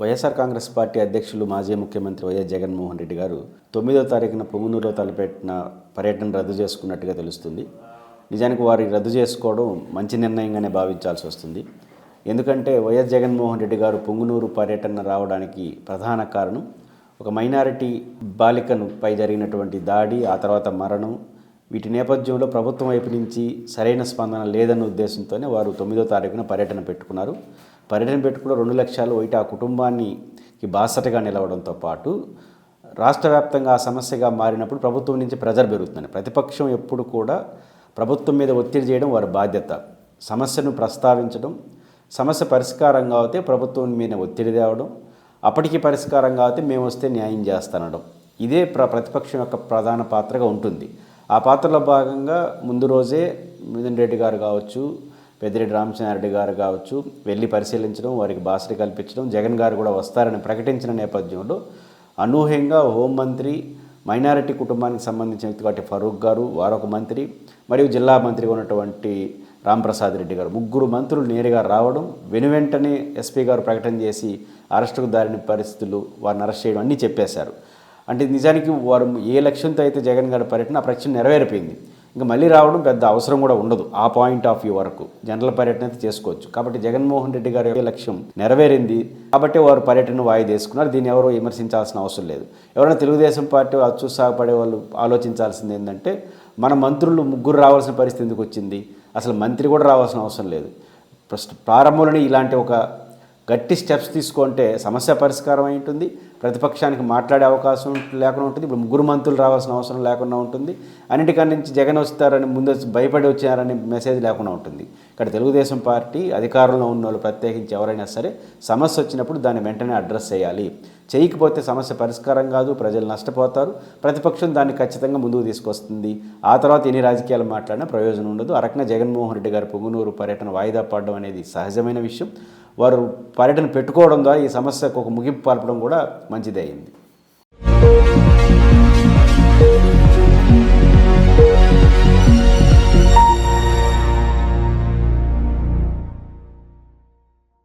YSR Congress party అధ్యక్షులు మాజీ ముఖ్యమంత్రి వైఎస్ జగన్మోహన్ రెడ్డి గారు 9వ తారీఖున పొంగునూరులో తలపెట్టిన పర్యటన రద్దు చేసుకున్నట్టుగా తెలుస్తుంది. నిజానికి వారి రద్దు చేసుకోవడం మంచి నిర్ణయంగానే భావించాల్సి వస్తుంది. ఎందుకంటే వైఎస్ జగన్మోహన్ రెడ్డి గారు పొంగునూరు పర్యటన రావడానికి ప్రధాన కారణం ఒక మైనారిటీ బాలికపై జరిగినటువంటి దాడి, ఆ తర్వాత మరణం. వీటి నేపథ్యంలో ప్రభుత్వం వైపు నుంచి సరైన స్పందన లేదన్న ఉద్దేశంతోనే వారు 9వ తారీఖున పర్యటన పెట్టుకున్నారు. పర్యటన పెట్టుకున్న 2 లక్షలు ఒకటి ఆ కుటుంబానికి బాసటగా నిలవడంతో పాటు రాష్ట్ర వ్యాప్తంగా ఆ సమస్యగా మారినప్పుడు ప్రభుత్వం నుంచి ప్రెజర్ పెరుగుతుంది. ప్రతిపక్షం ఎప్పుడు కూడా ప్రభుత్వం మీద ఒత్తిడి చేయడం వారి బాధ్యత. సమస్యను ప్రస్తావించడం, సమస్య పరిష్కారం కాకపోతే ప్రభుత్వం మీద ఒత్తిడి తేవడం, అప్పటికి పరిష్కారం కాకపోతే మేము వస్తే న్యాయం చేస్తానడం. ఇదే ప్రతిపక్షం యొక్క ప్రధాన పాత్రగా ఉంటుంది. ఆ పాత్రలో భాగంగా ముందు రోజే మిథున్ రెడ్డి గారు కావచ్చు, పెద్దిరెడ్డి రామచంద్రారెడ్డి గారు కావచ్చు వెళ్ళి పరిశీలించడం, వారికి బాసరి కల్పించడం, జగన్ గారు కూడా వస్తారని ప్రకటించిన నేపథ్యంలో అనూహ్యంగా హోంమంత్రి, మైనారిటీ కుటుంబానికి సంబంధించిన వ్యక్తి కాబట్టి ఫరూక్ గారు, వారొక మంత్రి, మరియు జిల్లా మంత్రిగా ఉన్నటువంటి రాంప్రసాద్ రెడ్డి గారు, 3 మంత్రులు నేరుగా రావడం, వెనువెంటనే ఎస్పీ గారు ప్రకటన చేసి అరెస్టుకు దారిన పరిస్థితులు, వారిని అరెస్ట్ చేయడం అన్నీ చెప్పేశారు. అంటే నిజానికి వారు ఏ లక్ష్యంతో అయితే జగన్ గారి పర్యటన ఆ ప్రశ్న నెరవేరిపోయింది. ఇంకా మళ్ళీ రావడం పెద్ద అవసరం కూడా ఉండదు. ఆ పాయింట్ ఆఫ్ వ్యూ వరకు జనరల్ పర్యటన అయితే చేసుకోవచ్చు. కాబట్టి జగన్మోహన్ రెడ్డి గారి లక్ష్యం నెరవేరింది కాబట్టి వారు పర్యటన వాయిదా వేసుకున్నారు. దీన్ని ఎవరో విమర్శించాల్సిన అవసరం లేదు. ఎవరైనా తెలుగుదేశం పార్టీ అత్యుత్సాహపడే వాళ్ళు ఆలోచించాల్సింది ఏంటంటే, మన మంత్రులు 3 రావాల్సిన పరిస్థితి ఎందుకు వచ్చింది? అసలు మంత్రి కూడా రావాల్సిన అవసరం లేదు. ప్రారంభంలోనే ఇలాంటి ఒక గట్టి స్టెప్స్ తీసుకుంటే సమస్య పరిష్కారం అయి ఉంటుంది, ప్రతిపక్షానికి మాట్లాడే అవకాశం లేకుండా ఉంటుంది. ఇప్పుడు 3 మంత్రులు రావాల్సిన అవసరం లేకుండా ఉంటుంది. అన్నిటికన్నా నుంచి జగన్ వస్తారని ముందు భయపడి వచ్చారని మెసేజ్ లేకుండా ఉంటుంది. ఇక్కడ తెలుగుదేశం పార్టీ అధికారంలో ఉన్న వాళ్ళు ప్రత్యేకించి ఎవరైనా సరే సమస్య వచ్చినప్పుడు దాన్ని వెంటనే అడ్రస్ చేయాలి. చేయకపోతే సమస్య పరిష్కారం కాదు, ప్రజలు నష్టపోతారు, ప్రతిపక్షం దాన్ని ఖచ్చితంగా ముందుకు తీసుకొస్తుంది. ఆ తర్వాత ఎన్ని రాజకీయాలు మాట్లాడినా ప్రయోజనం ఉండదు. ఆ రకంగా జగన్మోహన్ రెడ్డి గారి పొంగునూరు పర్యటన వాయిదా పడడం అనేది సహజమైన విషయం. వారు పర్యటన పెట్టుకోవడం ద్వారా ఈ సమస్యకు ఒక ముగింపు పలపడం కూడా మంచిదే అయింది.